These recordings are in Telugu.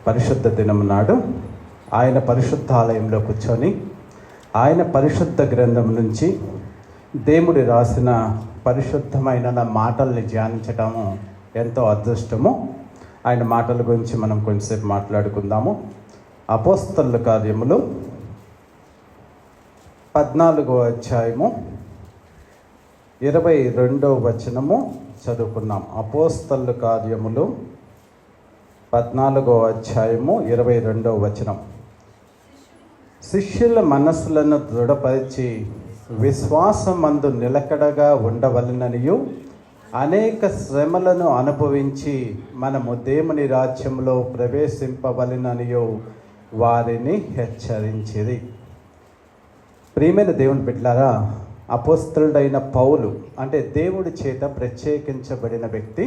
పరిశుద్ధ దినం నాడు ఆయన పరిశుద్ధాలయంలో కూర్చొని ఆయన పరిశుద్ధ గ్రంథం నుంచి దేవుడు రాసిన పరిశుద్ధమైన మాటల్ని ధ్యానించటము ఎంతో అదృష్టము. ఆయన మాటల గురించి మనం కొంచెంసేపు మాట్లాడుకుందాము. అపోస్తలుల కార్యములు 14వ అధ్యాయము 22వ వచనము చదువుకున్నాం. అపోస్తలుల కార్యములు 14వ అధ్యాయము 22వ వచనం. శిష్యుల మనస్సులను దృఢపరిచి విశ్వాసమందు నిలకడగా ఉండవలెననియు అనేక శ్రమలను అనుభవించి మనము దేవుని రాజ్యంలో ప్రవేశింపవలెననియు వారిని హెచ్చరించిరి. ప్రియమైన దేవుని బిడ్డలారా, అపోస్తలుడైన పౌలు అంటే దేవుడి చేత ప్రత్యేకించబడిన వ్యక్తి,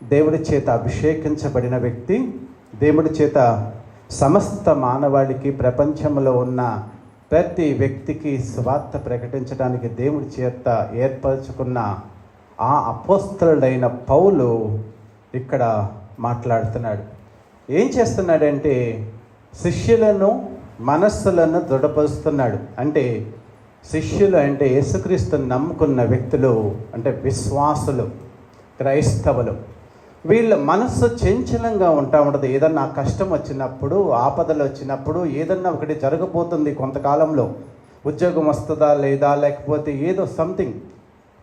దేవుడి చేత అభిషేకించబడిన వ్యక్తి, దేవుడి చేత సమస్త మానవాళికి ప్రపంచంలో ఉన్న ప్రతి వ్యక్తికి స్వార్థ ప్రకటించడానికి దేవుడి చేత ఏర్పరచుకున్న ఆ అపోస్తలుడైన పౌలు ఇక్కడ మాట్లాడుతున్నాడు. ఏం చేస్తున్నాడంటే శిష్యులను మనస్సులను దృఢపరుస్తున్నాడు. అంటే శిష్యులు అంటే యేసుక్రీస్తుని నమ్ముకున్న వ్యక్తులు, అంటే విశ్వాసులు, క్రైస్తవులు. వీళ్ళ మనస్సు చంచలంగా ఉంటుంది. ఏదన్నా కష్టం వచ్చినప్పుడు, ఆపదలు వచ్చినప్పుడు, ఏదన్నా ఒకటి జరగబోతుంది కొంతకాలంలో, ఉద్యోగం వస్తుందా లేదా, లేకపోతే ఏదో సంథింగ్,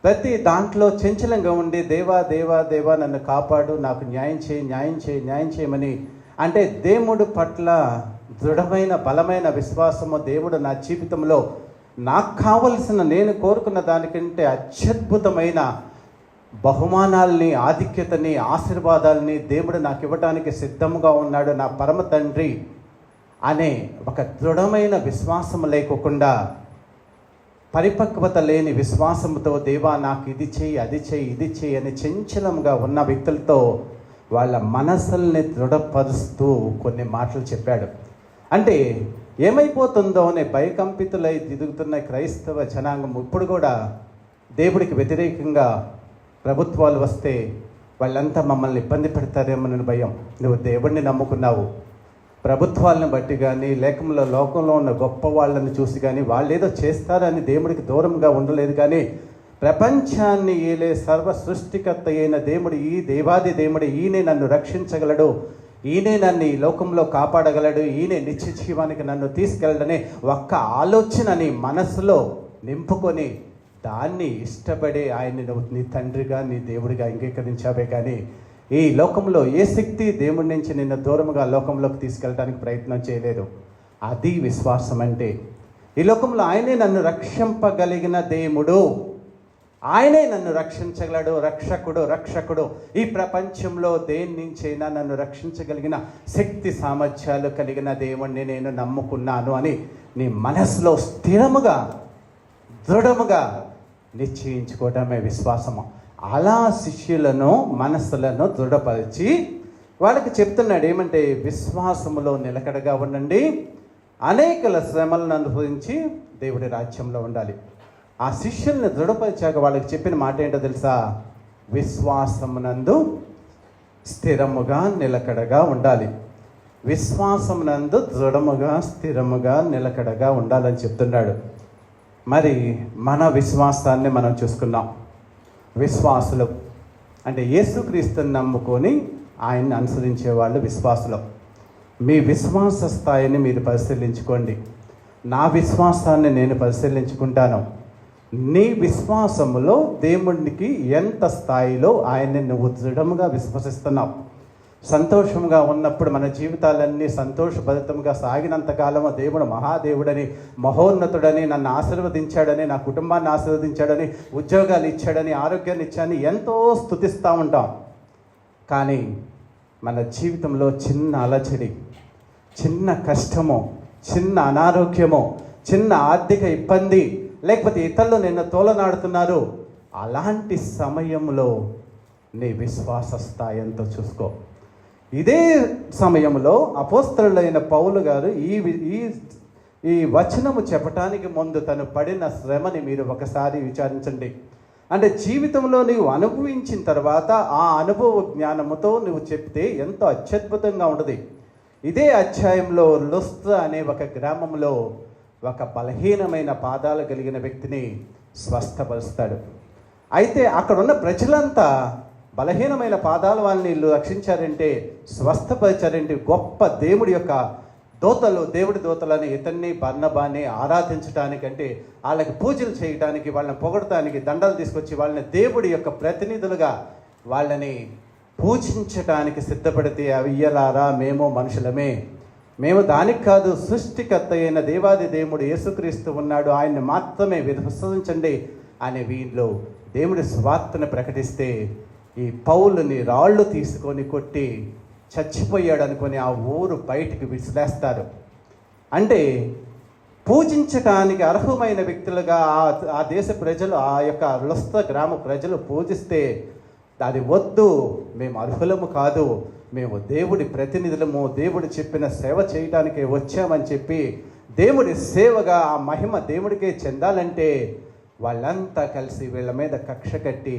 ప్రతి దాంట్లో చంచలంగా ఉండి దేవా దేవా దేవా నన్ను కాపాడు, నాకు న్యాయం చేయి, న్యాయం చేయి, న్యాయం చేయమని అంటే దేవుడు పట్ల దృఢమైన బలమైన విశ్వాసము, దేవుడు నా జీవితంలో నాకు కావలసిన నేను కోరుకున్న దానికంటే అత్యద్భుతమైన బహుమానాల్ని, ఆధిక్యతని, ఆశీర్వాదాలని దేవుడు నాకు ఇవ్వడానికి సిద్ధంగా ఉన్నాడు నా పరమ తండ్రి అనే ఒక దృఢమైన విశ్వాసం లేకోకుండా, పరిపక్వత లేని విశ్వాసంతో దేవా నాకు ఇది చెయ్యి, అది చెయ్యి, ఇది చెయ్యి అని చంచలంగా ఉన్న వ్యక్తులతో వాళ్ళ మనసుల్ని దృఢపరుస్తూ కొన్ని మాటలు చెప్పాడు. అంటే ఏమైపోతుందో అనే భయకంపితులై దిగుతున్న క్రైస్తవ జనాంగం ఇప్పుడు కూడా దేవుడికి వ్యతిరేకంగా ప్రభుత్వాలు వస్తే వాళ్ళంతా మమ్మల్ని ఇబ్బంది పెడతారేమోనని భయం. నువ్వు దేవుడిని నమ్ముకున్నావు, ప్రభుత్వాలను బట్టి కానీ లేకంలో లోకంలో ఉన్న గొప్ప వాళ్ళని చూసి కానీ వాళ్ళు ఏదో చేస్తారని దేవుడికి దూరంగా ఉండలేదు. కానీ ప్రపంచాన్ని ఏలే సర్వ సృష్టికర్త అయిన దేవుడు, ఈ దేవాది దేవుడు, ఈయనే నన్ను రక్షించగలడు, ఈయనే నన్ను ఈ లోకంలో కాపాడగలడు, ఈయనే నిత్య జీవానికి నన్ను తీసుకెళ్ళడనే ఒక్క ఆలోచనని మనసులో నింపుకొని దాన్ని ఇష్టపడే ఆయన్ని నువ్వు నీ తండ్రిగా, నీ దేవుడిగా అంగీకరించావే. కానీ ఈ లోకంలో ఏ శక్తి దేవుడి నుంచి నిన్ను దూరముగా లోకంలోకి తీసుకెళ్ళడానికి ప్రయత్నం చేయలేదు. అది విశ్వాసం అంటే. ఈ లోకంలో ఆయనే నన్ను రక్షింపగలిగిన దేవుడు, ఆయనే నన్ను రక్షించగలడు, రక్షకుడు. ఈ ప్రపంచంలో దేని నుంచైనా నన్ను రక్షించగలిగిన శక్తి సామర్థ్యాలు కలిగిన దేవుణ్ణి నేను నమ్ముకున్నాను అని నీ మనసులో స్థిరముగా, దృఢముగా నిశ్చయించుకోవడమే విశ్వాసము. అలా శిష్యులను మనస్సులను దృఢపరిచి వాళ్ళకి చెప్తున్నాడు ఏమంటే, విశ్వాసములో నిలకడగా ఉండండి, అనేకల శ్రమలను అనుభవించి దేవుడి రాజ్యంలో ఉండాలి. ఆ శిష్యుల్ని దృఢపరిచాక వాళ్ళకి చెప్పిన మాట ఏంటో తెలుసా? విశ్వాసమునందు స్థిరముగా నిలకడగా ఉండాలి. విశ్వాసమునందు దృఢముగా, స్థిరముగా, నిలకడగా ఉండాలని చెప్తున్నాడు. మరి మన విశ్వాసాన్ని మనం చూసుకున్నాం. విశ్వాసులు అంటే యేసుక్రీస్తుని నమ్ముకొని ఆయన్ని అనుసరించే వాళ్ళు విశ్వాసులు. మీ విశ్వాస స్థాయిని మీరు పరిశీలించుకోండి. నా విశ్వాసాన్ని నేను పరిశీలించుకుంటాను. నీ విశ్వాసములో దేవునికి ఎంత స్థాయిలో ఆయన్ని నువ్వు దృఢముగా విశ్వసిస్తున్నావు. సంతోషంగా ఉన్నప్పుడు మన జీవితాలన్నీ సంతోషభరితంగా సాగినంతకాలము దేవుడు మహాదేవుడని, మహోన్నతుడని, నన్ను ఆశీర్వదించాడని, నా కుటుంబాన్ని ఆశీర్వదించాడని, ఉద్యోగాలు ఇచ్చాడని, ఆరోగ్యాన్ని ఇచ్చాడని ఎంతో స్తుతిస్తూ ఉంటాం. కానీ మన జీవితంలో చిన్న అలచడి, చిన్న కష్టము, చిన్న అనారోగ్యము, చిన్న ఆర్థిక ఇబ్బంది, లేకపోతే ఇతరులు నిన్ను తోలనాడుతున్నారు, అలాంటి సమయంలో నీ విశ్వాస స్థాయి ఎంతో చూసుకో. ఇదే సమయంలో అపోస్తలుడైన పౌలు గారు ఈ వచనము చెప్పటానికి ముందు తను పడిన శ్రమని మీరు ఒకసారి విచారించండి. అంటే జీవితంలో నీవు అనుభవించిన తర్వాత ఆ అనుభవ జ్ఞానముతో నువ్వు చెప్తే ఎంతో అత్యద్భుతంగా ఉంటుంది. ఇదే అధ్యాయంలో లుస్త్ర అనే ఒక గ్రామంలో ఒక బలహీనమైన పాదాలు కలిగిన వ్యక్తిని స్వస్థపరుస్తాడు. అయితే అక్కడ ఉన్న ప్రజలంతా బలహీనమైన పాదాల వాళ్ళని వీళ్ళు రక్షించారంటే, స్వస్థపరిచారంటే గొప్ప దేవుడి యొక్క దూతలు, దేవుడి దూతలని ఇతన్ని బర్నబాని ఆరాధించడానికంటే, వాళ్ళకి పూజలు చేయడానికి, వాళ్ళని పొగడటానికి దండలు తీసుకొచ్చి వాళ్ళని దేవుడి యొక్క ప్రతినిధులుగా వాళ్ళని పూజించటానికి సిద్ధపడితే, అవియ్యలారా మేము మనుషులమే, మేము దానికి కాదు, సృష్టికర్త అయిన దేవాది దేవుడు యేసుక్రీస్తు ఉన్నాడు, ఆయన్ని మాత్రమే విశ్వసించండి అనే వీళ్ళు దేవుడి స్వార్థను ప్రకటిస్తే, ఈ పౌలుని రాళ్ళు తీసుకొని కొట్టి చచ్చిపోయాడు అనుకొని ఆ ఊరు బయటికి విసిరేస్తారు. అంటే పూజించటానికి అర్హమైన వ్యక్తులుగా ఆ దేశ ప్రజలు, ఆ యొక్క లుస్త్ర గ్రామ ప్రజలు పూజిస్తే, అది వద్దు, మేము అర్హులము కాదు, మేము దేవుడి ప్రతినిధులము, దేవుడు చెప్పిన సేవ చేయడానికే వచ్చామని చెప్పి, దేవుడి సేవగా ఆ మహిమ దేవుడికే చెందాలంటే వాళ్ళంతా కలిసి వీళ్ళ మీద కక్ష కట్టి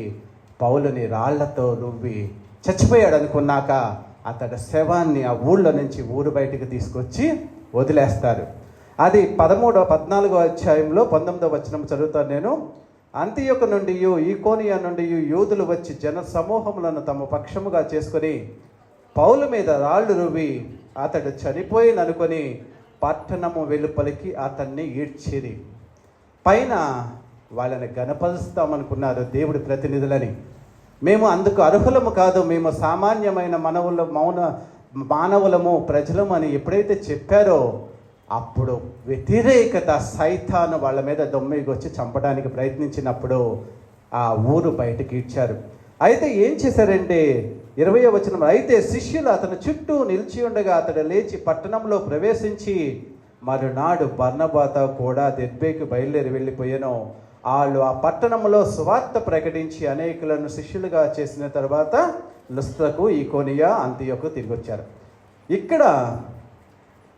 పౌలుని రాళ్లతో రువ్వి చచ్చిపోయాడు అనుకున్నాక అతడి శవాన్ని ఆ ఊళ్ళో నుంచి ఊరు బయటికి తీసుకొచ్చి వదిలేస్తారు. అది 14వ అధ్యాయంలో 19వ వచనం చదువుతాను నేను. అంతియొక నుండి ఈకోనియా నుండి యూదులు వచ్చి జన సమూహములను తమ పక్షముగా చేసుకొని పౌలు మీద రాళ్ళు రువ్వి అతడు చనిపోయిననుకొని పట్టణము వెలుపలికి అతన్ని ఈడ్చిరి. పైన వాళ్ళని గణపరుస్తామనుకున్నారు దేవుడి ప్రతినిధులని. మేము అందుకు అర్హులము కాదు, మేము సామాన్యమైన మానవులము, ప్రజలము అని ఎప్పుడైతే చెప్పారో అప్పుడు వ్యతిరేకత, సైతాను వాళ్ళ మీద దొమ్మిగొచ్చి చంపడానికి ప్రయత్నించినప్పుడు ఆ ఊరు బయటకి ఇచ్చారు. అయితే ఏం చేశారంటే 20వ వచనం, అయితే శిష్యులు అతని చుట్టూ నిలిచి ఉండగా అతడు లేచి పట్టణంలో ప్రవేశించి మరునాడు బర్నబాతో కూడా దెర్బేకి బయలుదేరి వెళ్ళిపోయాను. వాళ్ళు ఆ పట్టణంలో సువార్త ప్రకటించి అనేకులను శిష్యులుగా చేసిన తర్వాత లుస్త్రకు, ఈకోనియా, అంతియొకు తిరిగి వచ్చారు. ఇక్కడ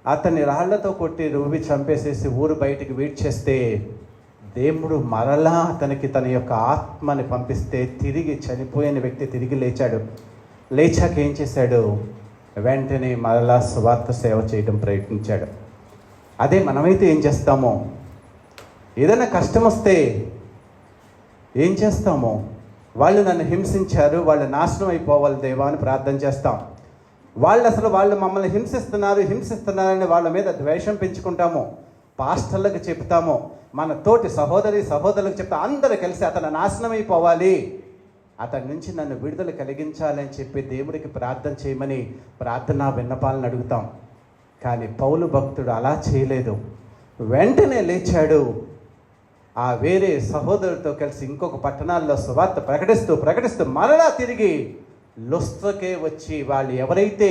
అతన్ని రాళ్లతో కొట్టి రువ్వి చంపేసేసి ఊరు బయటికి వీడ్చేస్తే, దేవుడు మరలా అతనికి తన యొక్క ఆత్మని పంపిస్తే తిరిగి చనిపోయిన వ్యక్తి తిరిగి లేచాడు. లేచాక ఏం చేశాడు? వెంటనే మరలా సువార్త సేవ చేయడం ప్రయత్నించాడు. అదే మనమైతే ఏం చేస్తామో, ఏదైనా కష్టం వస్తే ఏం చేస్తామో, వాళ్ళు నన్ను హింసించారు, వాళ్ళు నాశనం అయిపోవాలి దేవా అని ప్రార్థన చేస్తాం. వాళ్ళు మమ్మల్ని హింసిస్తున్నారని వాళ్ళ మీద ద్వేషం పెంచుకుంటాము, పాస్టర్లకు చెప్తాము, మన తోటి సహోదరులకు చెప్తా, అందరూ కలిసి అతను నాశనం అయిపోవాలి, అతని నుంచి నన్ను విడుదల కలిగించాలని చెప్పి దేవుడికి ప్రార్థన చేయమని ప్రార్థనా విన్నపాలను అడుగుతాం. కానీ పౌలు భక్తుడు అలా చేయలేదు. వెంటనే లేచాడు. ఆ వేరే సహోదరులతో కలిసి ఇంకొక పట్టణాల్లో సువార్త ప్రకటిస్తూ మరలా తిరిగి లుస్త్రకే వచ్చి వాళ్ళు ఎవరైతే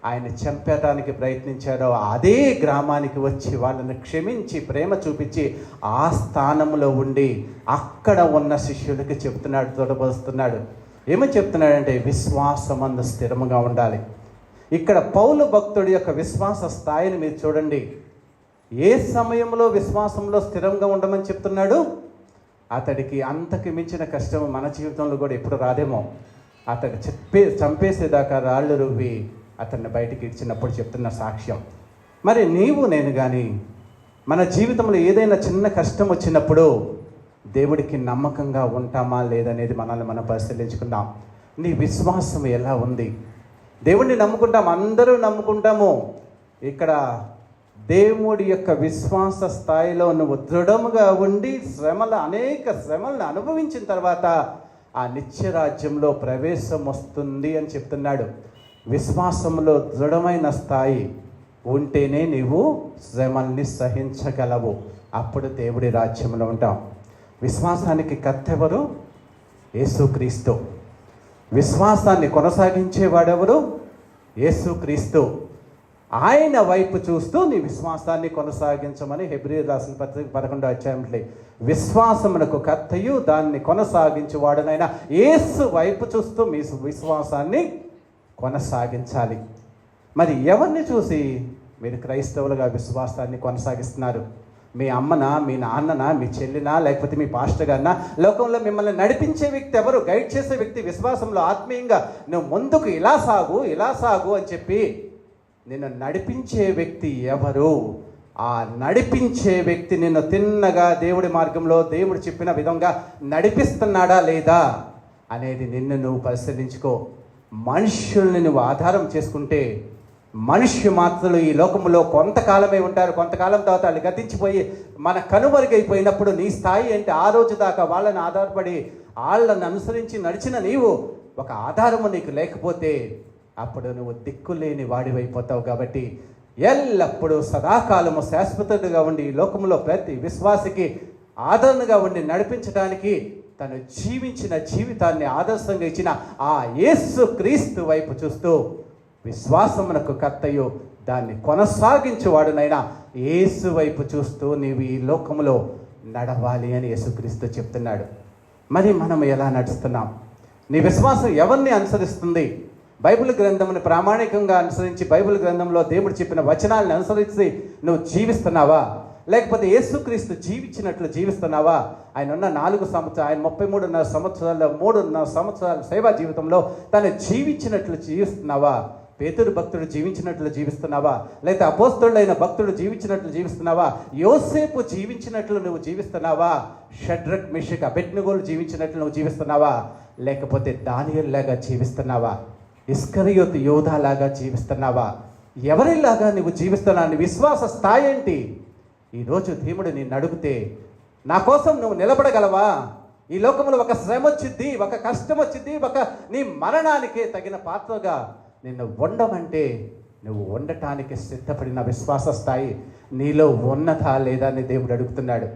ఆయన చంపేయడానికి ప్రయత్నించారో అదే గ్రామానికి వచ్చి వాళ్ళని క్షమించి ప్రేమ చూపించి ఆ స్థానంలో ఉండి అక్కడ ఉన్న శిష్యులకి చెప్తున్నాడు, తోడపరుస్తున్నాడు. ఏమని చెప్తున్నాడంటే, విశ్వాసమందు స్థిరముగా ఉండాలి. ఇక్కడ పౌలు భక్తుడి యొక్క విశ్వాస స్థాయిని మీరు చూడండి. ఏ సమయంలో విశ్వాసంలో స్థిరంగా ఉండమని చెప్తున్నాడు? అతడికి అంతకు మించిన కష్టం మన జీవితంలో కూడా ఎప్పుడు రాదేమో. అతడు చంపేసేదాకా రాళ్ళు రువ్వి అతన్ని బయటికి ఇచ్చినప్పుడు చెప్తున్న సాక్ష్యం. మరి నీవు నేను కానీ మన జీవితంలో ఏదైనా చిన్న కష్టం వచ్చినప్పుడు దేవుడికి నమ్మకంగా ఉంటామా లేదనేది మనల్ని మనం పరిశీలించుకుందాం. నీ విశ్వాసం ఎలా ఉంది? దేవుడిని నమ్ముకుంటాం, అందరూ నమ్ముకుంటాము. ఇక్కడ దేవుడి యొక్క విశ్వాస స్థాయిలో నువ్వు దృఢముగా ఉండి అనేక శ్రమలను అనుభవించిన తర్వాత ఆ నిత్యరాజ్యంలో ప్రవేశం వస్తుంది అని చెప్తున్నాడు. విశ్వాసంలో దృఢమైన స్థాయి ఉంటేనే నీవు శ్రమల్ని సహించగలవు. అప్పుడు దేవుడి రాజ్యంలో ఉంటాం. విశ్వాసానికి కర్త ఎవరు? యేసుక్రీస్తు. విశ్వాసాన్ని కొనసాగించేవాడెవరు? యేసుక్రీస్తు. ఆయన వైపు చూస్తూ నీ విశ్వాసాన్ని కొనసాగించమని హెబ్రీయులకు రాసిన పత్రిక 11వ అధ్యాయంలో, విశ్వాసమునకు కర్తయు దాన్ని కొనసాగించేవాడనైనా యేసు వైపు చూస్తూ మీ విశ్వాసాన్ని కొనసాగించాలి. మరి ఎవరిని చూసి మీరు క్రైస్తవులుగా విశ్వాసాన్ని కొనసాగిస్తున్నారు? మీ అమ్మనా, మీ నాన్ననా, మీ చెల్లినా, లేకపోతే మీ పాస్టర్ గారినా? లోకంలో మిమ్మల్ని నడిపించే వ్యక్తి ఎవరు? గైడ్ చేసే వ్యక్తి, విశ్వాసంలో ఆత్మీయంగా నువ్వు ముందుకు ఇలా సాగు అని చెప్పి నిన్ను నడిపించే వ్యక్తి ఎవరు? ఆ నడిపించే వ్యక్తి నిన్ను తిన్నగా దేవుడి మార్గంలో దేవుడు చెప్పిన విధంగా నడిపిస్తున్నాడా లేదా అనేది నిన్ను నువ్వు పరిశీలించుకో. మనుష్యుల్ని నువ్వు ఆధారం చేసుకుంటే మనుష్య మాత్రలు ఈ లోకంలో కొంతకాలమే ఉంటారు. కొంతకాలం తర్వాత వాళ్ళు గతించిపోయి మన కనుమరుగైపోయినప్పుడు నీ స్థాయి ఏంటి? ఆ రోజు దాకా వాళ్ళని ఆధారపడి వాళ్ళని అనుసరించి నడిచిన నీవు ఒక ఆధారము నీకు లేకపోతే అప్పుడు నువ్వు దిక్కులేని వాడివైపోతావు. కాబట్టి ఎల్లప్పుడూ సదాకాలము శాశ్వతగా ఉండి ఈ లోకంలో ప్రతి విశ్వాసికి ఆదరణగా ఉండి నడిపించడానికి తను జీవించిన జీవితాన్ని ఆదర్శంగా ఇచ్చిన ఆ యేసు క్రీస్తు వైపు చూస్తూ విశ్వాసమునకు కర్తయు దాన్ని కొనసాగించువాడునైనా యేసు వైపు చూస్తూ నీవు ఈ లోకములో నడవాలి అని యేసుక్రీస్తు చెప్తున్నాడు. మరి మనం ఎలా నడుస్తున్నాం? నీ విశ్వాసం ఎవరిని అనుసరిస్తుంది? బైబిల్ గ్రంథముని ప్రామాణికంగా అనుసరించి బైబిల్ గ్రంథంలో దేవుడు చెప్పిన వచనాలను అనుసరించి నువ్వు జీవిస్తున్నావా? లేకపోతే యేసుక్రీస్తు జీవించినట్లు జీవిస్తున్నావా? ఆయన ఉన్న 4 సంవత్సరాలు, ఆయన 33.5 సంవత్సరాల్లో 3.5 సంవత్సరాల సేవా జీవితంలో తను జీవించినట్లు జీవిస్తున్నావా? పేతురు భక్తుడు జీవించినట్లు జీవిస్తున్నావా? లేకపోతే అపోస్తలుడైన భక్తుడు జీవించినట్లు జీవిస్తున్నావా? యోసేపు జీవించినట్లు నువ్వు జీవిస్తున్నావా? షడ్రక్, మెషక్, అబెద్నెగోలు జీవించినట్లు నువ్వు జీవిస్తున్నావా? లేకపోతే దానియేలు లాగా జీవిస్తున్నావా? ఇస్కరియోతు యోధాలాగా జీవిస్తున్నావా? ఎవరిలాగా నువ్వు జీవిస్తున్నావు? నీ విశ్వాస స్థాయి ఏంటి? ఈరోజు దేవుడు నిన్ను అడిగితే నా కోసం నువ్వు నిలబడగలవా? ఈ లోకంలో ఒక శ్రమ వచ్చింది, ఒక కష్టం వచ్చింది, ఒక నీ మరణానికి తగిన పాత్రగా నిన్ను ఉండమంటే నువ్వు ఉండటానికి సిద్ధపడిన విశ్వాస స్థాయి నీలో ఉన్నదా లేదా అని దేవుడు అడుగుతున్నాడు.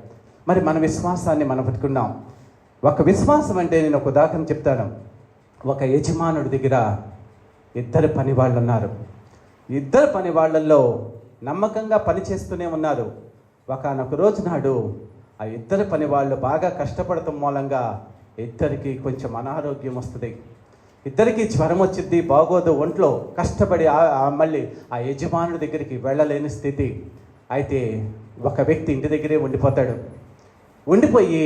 మరి మన విశ్వాసాన్ని మనం పెట్టుకున్నాం. ఒక విశ్వాసం అంటే నేను ఒక ఉదాహరణ చెప్తాను. ఒక యజమానుడి దగ్గర 2 పని వాళ్ళు ఉన్నారు. 2 పని వాళ్ళల్లో నమ్మకంగా పనిచేస్తూనే ఉన్నారు. ఒకనొక రోజు నాడు ఆ 2 పని వాళ్ళు బాగా కష్టపడటం మూలంగా 2కి కొంచెం అనారోగ్యం వస్తుంది. 2కి జ్వరం వచ్చింది, బాగోదు, ఒంట్లో కష్టపడి మళ్ళీ ఆ యజమానుడి దగ్గరికి వెళ్ళలేని స్థితి. అయితే ఒక వ్యక్తి ఇంటి దగ్గరే ఉండిపోతాడు. ఉండిపోయి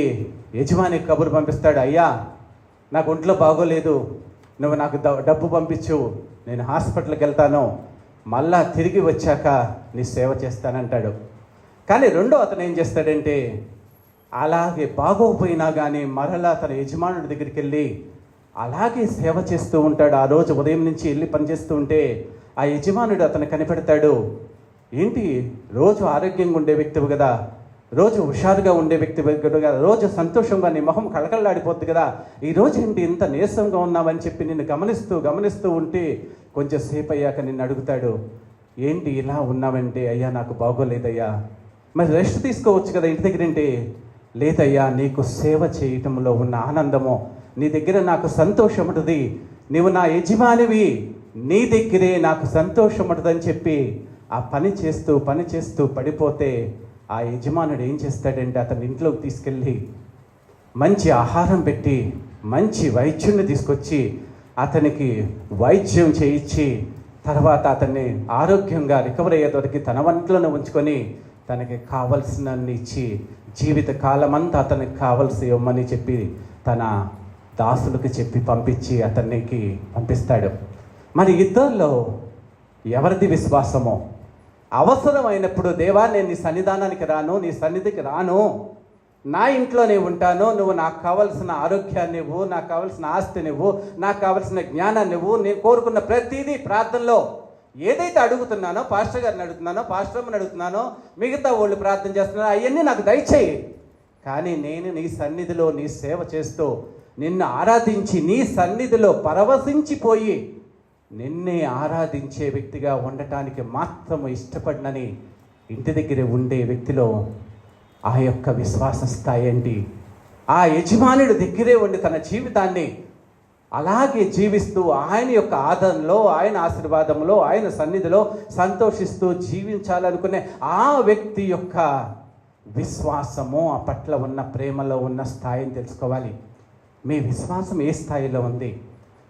యజమానికి కబురు పంపిస్తాడు, అయ్యా నాకు ఒంట్లో బాగోలేదు, నువ్వు నాకు డబ్బు పంపించు, నేను హాస్పిటల్కి వెళ్తాను, మళ్ళా తిరిగి వచ్చాక నీ సేవ చేస్తానంటాడు. కానీ రెండో అతను ఏం చేస్తాడంటే అలాగే బాగోపోయినా కానీ మరలా తన యజమానుడి దగ్గరికి వెళ్ళి అలాగే సేవ చేస్తూ ఉంటాడు. ఆ రోజు ఉదయం నుంచి వెళ్ళి పనిచేస్తూ ఉంటే ఆ యజమానుడు అతను కనిపెడతాడు, ఏంటి రోజు ఆరోగ్యంగా ఉండే వ్యక్తివి కదా, రోజు హుషారుగా ఉండే వ్యక్తి కదా, రోజు సంతోషంగా నీ మొహం కళకళలాడిపోద్ది కదా, ఈరోజు ఏంటి ఇంత నీరసంగా ఉన్నావని చెప్పి నిన్ను గమనిస్తూ ఉంటే కొంచెం సేపు అయ్యాక నిన్ను అడుగుతాడు, ఏంటి ఇలా ఉన్నావంటే, అయ్యా నాకు బాగోలేదయ్యా, మరి రెస్ట్ తీసుకోవచ్చు కదా ఇంటి దగ్గర అంటే, లేదయ్యా నీకు సేవ చేయటంలో ఉన్న ఆనందము, నీ దగ్గర నాకు సంతోషం ఉంటుంది, నీవు నా యజమానివి, నీ దగ్గరే నాకు సంతోషం ఉంటుందని చెప్పి ఆ పని చేస్తూ పడిపోతే ఆ యజమానుడు ఏం చేస్తాడంటే అతని ఇంట్లోకి తీసుకెళ్ళి మంచి ఆహారం పెట్టి మంచి వైద్యుడిని తీసుకొచ్చి అతనికి వైద్యం చేయించి తర్వాత అతన్ని ఆరోగ్యంగా రికవర్ అయ్యేతోటికి తన వంటలను ఉంచుకొని తనకి కావలసినన్ని ఇచ్చి జీవిత కాలమంతా అతనికి కావలసి ఇవ్వమని చెప్పి తన దాసులకు చెప్పి పంపించి అతనికి పంపిస్తాడు. మరి ఇద్దరిలో ఎవరిది విశ్వాసమో? అవసరమైనప్పుడు దేవా నేను నీ సన్నిధానానికి రాను, నీ సన్నిధికి రాను, నా ఇంట్లోనే ఉంటాను, నువ్వు నాకు కావలసిన ఆరోగ్యాన్ని ఇవ్వు, నాకు కావలసిన ఆస్తిని ఇవ్వు, నాకు కావలసిన జ్ఞానాన్ని ఇవ్వు, నేను కోరుకున్న ప్రతిదీ ప్రార్థనలో ఏదైతే అడుగుతున్నానో, పాస్టర్ గారిని అడుగుతున్నానో, పాస్టర్ అమ్మని అడుగుతున్నానో, మిగతా వాళ్ళు ప్రార్థన చేస్తున్నారో అవన్నీ నాకు దయచేయి. కానీ నేను నీ సన్నిధిలో నీ సేవ చేస్తూ నిన్ను ఆరాధించి నీ సన్నిధిలో పరవశించిపోయి నిన్నే ఆరాధించే వ్యక్తిగా ఉండటానికి మాత్రము ఇష్టపడినని ఇంటి దగ్గర ఉండే వ్యక్తిలో ఆ యొక్క విశ్వాస స్థాయి ఏంటి? ఆ యజమానుడి దగ్గరే ఉండి తన జీవితాన్ని అలాగే జీవిస్తూ ఆయన యొక్క ఆదరణలో, ఆయన ఆశీర్వాదంలో, ఆయన సన్నిధిలో సంతోషిస్తూ జీవించాలనుకునే ఆ వ్యక్తి యొక్క విశ్వాసము, ఆ పట్ల ఉన్న ప్రేమలో ఉన్న స్థాయిని తెలుసుకోవాలి. మీ విశ్వాసం ఏ స్థాయిలో ఉంది?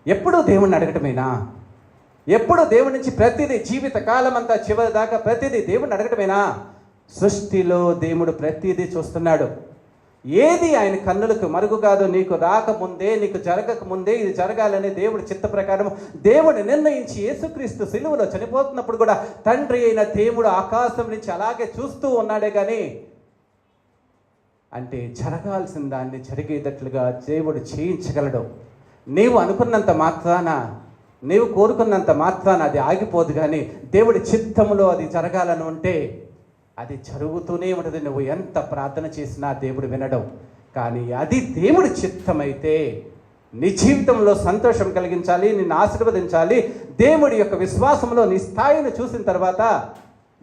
ఎప్పుడూ దేవుణ్ణి అడగటమేనా? ఎప్పుడు దేవుడి నుంచి ప్రతిదీ జీవిత కాలం అంతా చివరి దాకా ప్రతిదీ దేవుణ్ణి అడగటమేనా? సృష్టిలో దేవుడు ప్రతిదీ చూస్తున్నాడు. ఏది ఆయన కన్నులకు మరుగు కాదు. నీకు రాకముందే, నీకు జరగకముందే ఇది జరగాలని దేవుడి చిత్త ప్రకారం దేవుడు నిర్ణయించి యేసుక్రీస్తు సిలువలో చనిపోతున్నప్పుడు కూడా తండ్రి అయిన దేవుడు ఆకాశం నుంచి అలాగే చూస్తూ ఉన్నాడే కానీ, అంటే జరగాల్సిన దాన్ని జరిగేటట్లుగా దేవుడు చేయించగలడు. నీవు అనుకున్నంత మాత్రాన, నీవు కోరుకున్నంత మాత్రాన అది ఆగిపోదు. కానీ దేవుడి చిత్తములో అది జరగాలని ఉంటే అది జరుగుతూనే ఉంటుంది. నువ్వు ఎంత ప్రార్థన చేసినా దేవుడు వినడం. కానీ అది దేవుడి చిత్తమైతే నీ జీవితంలో సంతోషం కలిగించాలి, నిన్ను ఆశీర్వదించాలి. దేవుడి యొక్క విశ్వాసంలో నీ స్థాయిని చూసిన తర్వాత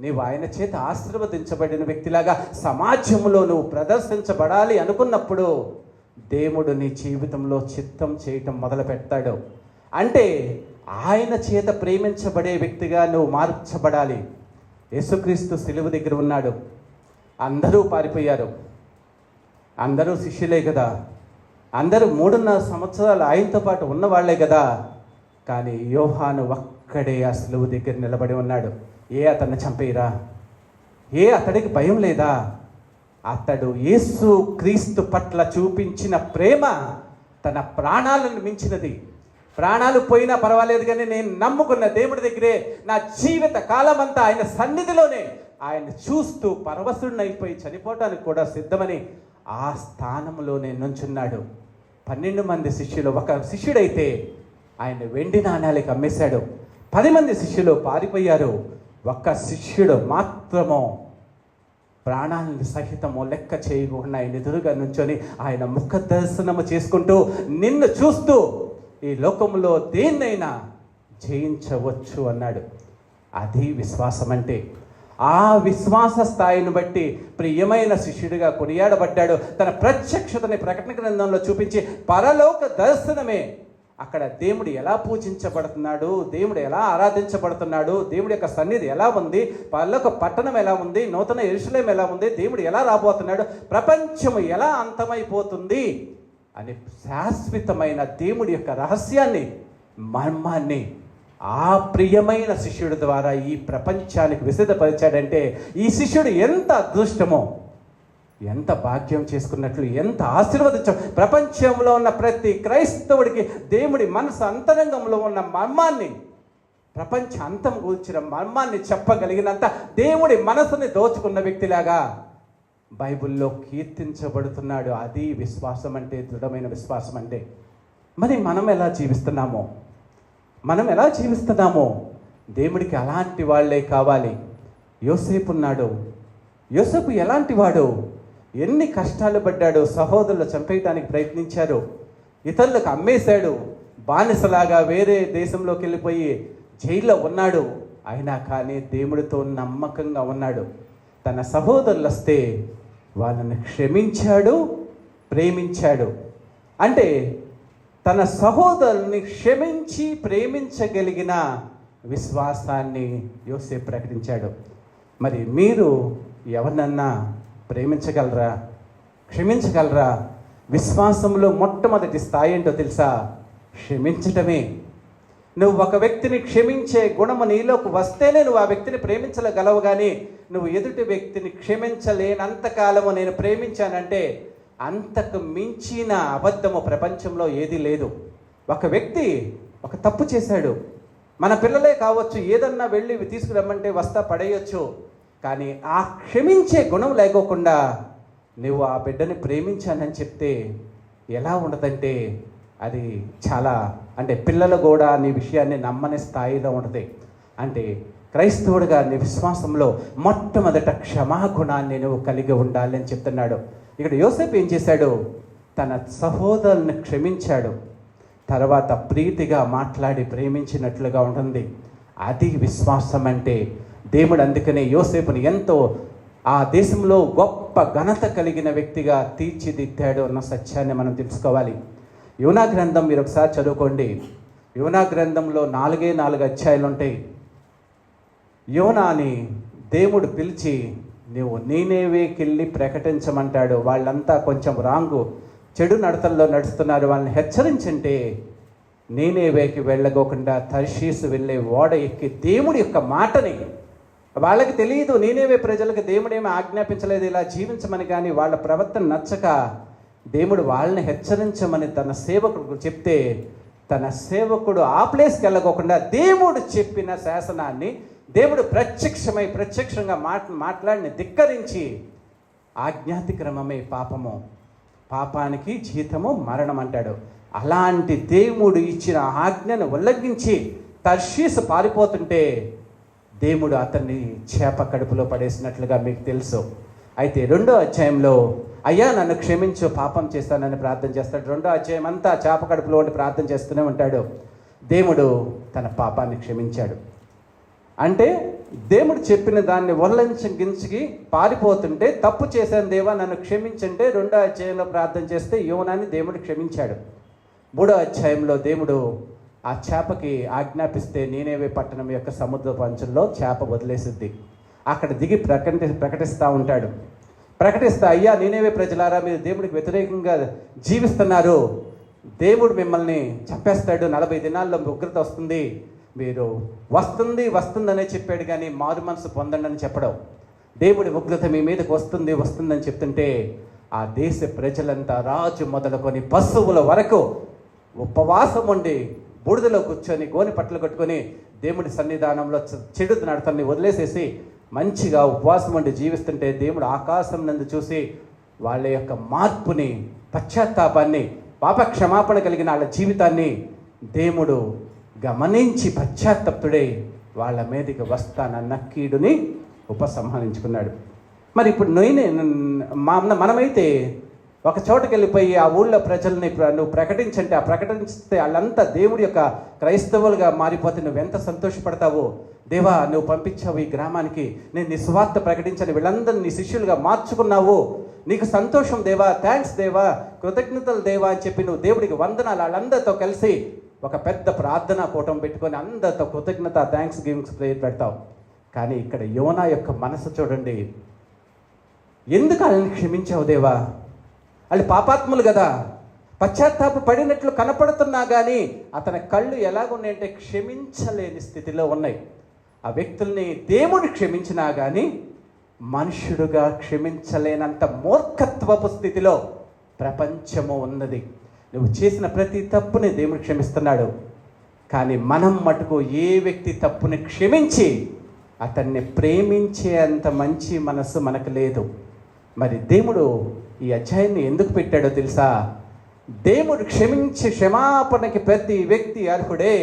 నీవు ఆయన చేత ఆశీర్వదించబడిన వ్యక్తిలాగా సమాజంలో నువ్వు ప్రదర్శించబడాలి అనుకున్నప్పుడు దేవుడు నీ జీవితంలో చిత్తం చేయటం మొదలు పెడతాడు. అంటే ఆయన చేత ప్రేమించబడే వ్యక్తిగా నువ్వు మార్చబడాలి. యేసుక్రీస్తు సిలువ దగ్గర ఉన్నాడు. అందరూ పారిపోయారు. అందరూ శిష్యులే కదా, అందరూ 3.5 సంవత్సరాలు ఆయనతో పాటు ఉన్నవాళ్లే కదా. కానీ యోహాను ఒక్కడే ఆ సిలువ దగ్గర నిలబడి ఉన్నాడు. అతన్ని చంపేయరా? అతడికి భయం లేదా? అతడు యేసు క్రీస్తు పట్ల చూపించిన ప్రేమ తన ప్రాణాలను మించినది. ప్రాణాలు పోయినా పర్వాలేదు, కానీ నేను నమ్ముకున్న దేవుడి దగ్గరే నా జీవిత కాలం అంతా ఆయన సన్నిధిలోనే ఆయన చూస్తూ పరవశుడినైపోయి చనిపోవటానికి కూడా సిద్ధమని ఆ స్థానంలోనే నుంచున్నాడు. 12 మంది శిష్యులు, ఒక శిష్యుడైతే ఆయన వెండి నాణాలకి అమ్మేశాడు. 10 మంది శిష్యులు పారిపోయారు. ఒక్క శిష్యుడు మాత్రము ప్రాణాలను సహితము లెక్క చేయకుండా ఆయన ఎదురుగా నుంచొని ఆయన ముఖ దర్శనము చేసుకుంటూ నిన్ను చూస్తూ ఈ లోకంలో దేన్నైనా జయించవచ్చు అన్నాడు. అది విశ్వాసం అంటే. ఆ విశ్వాస స్థాయిని బట్టి ప్రియమైన శిష్యుడిగా కొనియాడబడ్డాడు. తన ప్రత్యక్షతని ప్రకటన గ్రంథంలో చూపించి పరలోక దర్శనమే. అక్కడ దేవుడు ఎలా పూజించబడుతున్నాడు, దేవుడు ఎలా ఆరాధించబడుతున్నాడు, దేవుడి యొక్క సన్నిధి ఎలా ఉంది, పరలోక పట్టణం ఎలా ఉంది, నూతన యెరూషలేము ఎలా ఉంది, దేవుడు ఎలా రాబోతున్నాడు, ప్రపంచం ఎలా అంతమైపోతుంది అని శాశ్వతమైన దేవుడి యొక్క రహస్యాన్ని, మర్మాన్ని ఆ ప్రియమైన శిష్యుడి ద్వారా ఈ ప్రపంచానికి విసిదపరిచాడంటే ఈ శిష్యుడు ఎంత అదృష్టమో, ఎంత భాగ్యం చేసుకున్నట్లు, ఎంత ఆశీర్వదించం. ప్రపంచంలో ఉన్న ప్రతి క్రైస్తవుడికి దేవుడి మనసు అంతరంగంలో ఉన్న మర్మాన్ని, ప్రపంచ అంతం గురించిన మర్మాన్ని చెప్పగలిగినంత దేవుడి మనసుని దోచుకున్న వ్యక్తిలాగా బైబిల్లో కీర్తించబడుతున్నాడు. అది విశ్వాసం అంటే, దృఢమైన విశ్వాసం అంటే. మరి మనం ఎలా జీవిస్తున్నామో, దేవుడికి అలాంటి వాళ్ళే కావాలి. యోసేపు ఉన్నాడు. యోసేపు ఎలాంటి వాడు? ఎన్ని కష్టాలు పడ్డాడు. సహోదరులు చంపేయడానికి ప్రయత్నించారు, ఇతరులకు అమ్మేశాడు, బానిసలాగా వేరే దేశంలోకి వెళ్ళిపోయి జైల్లో ఉన్నాడు. అయినా కానీ దేవుడితో నమ్మకంగా ఉన్నాడు. తన సహోదరులు వస్తే వాళ్ళని క్షమించాడు, ప్రేమించాడు. అంటే తన సహోదరుల్ని క్షమించి ప్రేమించగలిగిన విశ్వాసాన్ని యోసేపు ప్రకటించాడు. మరి మీరు ఎవరినన్నా ప్రేమించగలరా, క్షమించగలరా? విశ్వాసంలో మొట్టమొదటి స్థాయి ఏంటో తెలుసా? క్షమించటమే. నువ్వు ఒక వ్యక్తిని క్షమించే గుణము నీలోకి వస్తేనే నువ్వు ఆ వ్యక్తిని ప్రేమించగలవు. కానీ నువ్వు ఎదుటి వ్యక్తిని క్షమించలేనంతకాలము నేను ప్రేమించానంటే అంతకు మించిన అబద్ధము ప్రపంచంలో ఏదీ లేదు. ఒక వ్యక్తి ఒక తప్పు చేశాడు, మన పిల్లలే కావచ్చు, ఏదన్నా వెళ్ళి తీసుకురమ్మంటే వస్తా పడేయచ్చు. కానీ ఆ క్షమించే గుణం లేకోకుండా నువ్వు ఆ బిడ్డని ప్రేమించానని చెప్తే ఎలా ఉండదంటే అది చాలా, అంటే పిల్లలు కూడా నీ విషయాన్ని నమ్మని స్థాయిలో ఉంటుంది. అంటే క్రైస్తవుడిగా నీ విశ్వాసంలో మొట్టమొదట క్షమాగుణాన్ని నువ్వు కలిగి ఉండాలి అని చెప్తున్నాడు. ఇక్కడ యోసేపు ఏం చేశాడు? తన సహోదరుని క్షమించాడు, తర్వాత ప్రీతిగా మాట్లాడి ప్రేమించినట్లుగా ఉంటుంది. అది విశ్వాసం అంటే. దేవుడు అందుకనే యోసేపుని ఎంతో ఆ దేశంలో గొప్ప ఘనత కలిగిన వ్యక్తిగా తీర్చిదిద్దాడు అన్న సత్యాన్ని మనం తెలుసుకోవాలి. యోనా గ్రంథం మీరు ఒకసారి చదువుకోండి. యోనా గ్రంథంలో 4 అధ్యాయాలు ఉంటాయి. యోనాని దేవుడు పిలిచి నువ్వు నీనేవేకెళ్ళి ప్రకటించమంటాడు. వాళ్ళంతా కొంచెం చెడు నడతల్లో నడుస్తున్నారు, వాళ్ళని హెచ్చరించంటే నీనేవేకి వెళ్ళకోకుండా తర్షీసు వెళ్ళే ఓడ ఎక్కి దేవుడి యొక్క మాటని వాళ్ళకి తెలియదు, నీనేవే ప్రజలకు దేవుడేమీ ఆజ్ఞాపించలేదు ఇలా జీవించమని. కానీ వాళ్ళ ప్రవర్తన నచ్చక దేవుడు వాళ్ళని హెచ్చరించమని తన సేవకుడు చెప్తే, తన సేవకుడు ఆ ప్లేస్కి వెళ్ళకోకుండా దేవుడు చెప్పిన శాసనాన్ని దేవుడు ప్రత్యక్షంగా మాట్లాడిని ధిక్కరించి, ఆజ్ఞాతిక్రమమే పాపము, పాపానికి జీతము మరణం అంటాడు. అలాంటి దేవుడు ఇచ్చిన ఆజ్ఞను ఉల్లంఘించి తర్షీసు పారిపోతుంటే దేవుడు అతన్ని చేప కడుపులో పడేసినట్లుగా మీకు తెలుసు. అయితే 2వ అధ్యాయంలో అయ్యా నన్ను క్షమించు, పాపం చేస్తానని ప్రార్థన చేస్తాడు. 2వ అధ్యాయం అంతా చేప కడుపులో ఉండి ప్రార్థన చేస్తూనే ఉంటాడు. దేవుడు తన పాపాన్ని క్షమించాడు. అంటే దేవుడు చెప్పిన దాన్ని ఉల్లంఘించి పారిపోతుంటే, తప్పు చేశాను దేవా నన్ను క్షమించంటే 2వ అధ్యాయంలో ప్రార్థన చేస్తే యోనాని దేవుడు క్షమించాడు. 3వ అధ్యాయంలో దేవుడు ఆ చేపకి ఆజ్ఞాపిస్తే నీనేవే పట్టణం యొక్క సముద్రపు అంచుల్లో చేప వదిలేసిద్ది. అక్కడ దిగి ప్రకటిస్తూ ఉంటాడు. ప్రకటిస్తా, అయ్యా నీనేవే ప్రజలారా, మీరు దేవుడికి వ్యతిరేకంగా జీవిస్తున్నారు, దేవుడు మిమ్మల్ని చంపేస్తాడు, 40 దినాల్లో ఉగ్రత వస్తుంది, మీరు వస్తుందనే చెప్పాడు. కానీ మారు మనసు పొందండి అని చెప్పడం. దేవుడి ఉగ్రత మీ మీదకి వస్తుందని చెప్తుంటే ఆ దేశ ప్రజలంతా రాజు మొదలుకొని పశువుల వరకు ఉపవాసం ఉండి బూడిదలో కూర్చొని గోని పట్టలు కట్టుకొని దేవుడి సన్నిధానంలో చెడు నడతల్ని వదిలేసేసి మంచిగా ఉపవాసం ఉండి జీవిస్తుంటే దేవుడు ఆకాశం నందు చూసి వాళ్ళ యొక్క మార్పుని, పశ్చాత్తాపాన్ని, పాప క్షమాపణ కలిగిన వాళ్ళ జీవితాన్ని దేవుడు గమనించి పశ్చాత్తప్తుడై వాళ్ళ మీదకి వస్తానన్న కీడుని ఉపసంహరించుకున్నాడు. మరి ఇప్పుడు మనమైతే ఒక చోటుకి వెళ్ళిపోయి ఆ ఊళ్ళో ప్రజల్ని నువ్వు ప్రకటించంటే, ఆ ప్రకటిస్తే వాళ్ళంతా దేవుడి యొక్క క్రైస్తవులుగా మారిపోతే నువ్వెంత సంతోషపడతావో. దేవా నువ్వు పంపించావు ఈ గ్రామానికి, నేను నీ సువార్త ప్రకటించని వీళ్ళందరినీ నీ శిష్యులుగా మార్చుకున్నావు, నీకు సంతోషం దేవా, థ్యాంక్స్ దేవా, కృతజ్ఞతలు దేవా అని చెప్పి నువ్వు దేవుడికి వందనాలు వాళ్ళందరితో కలిసి ఒక పెద్ద ప్రార్థనా కూటం పెట్టుకొని అందరితో కృతజ్ఞత థ్యాంక్స్ గివింగ్స్ ప్రేయర్ పెడతావు. కానీ ఇక్కడ యోనా యొక్క మనసు చూడండి, ఎందుకు వాళ్ళని క్షమించావు దేవా, వాళ్ళు పాపాత్ములు కదా, పశ్చాత్తాప పడినట్లు కనపడుతున్నా కానీ అతని కళ్ళు ఎలాగున్నాయంటే క్షమించలేని స్థితిలో ఉన్నాయి. ఆ వ్యక్తుల్ని దేవుడు క్షమించినా కానీ మనుషుడుగా క్షమించలేనంత మూర్ఖత్వపు స్థితిలో ప్రపంచము ఉన్నది. నువ్వు చేసిన ప్రతి తప్పుని దేవుడు క్షమిస్తున్నాడు, కానీ మనం మటుకు ఏ వ్యక్తి తప్పుని క్షమించి అతన్ని ప్రేమించే అంత మంచి మనసు మనకు లేదు. మరి దేవుడు ఈ అధ్యాయాన్ని ఎందుకు పెట్టాడో తెలుసా? దేవుడు క్షమాపణకి ప్రతి వ్యక్తి అర్హుడే,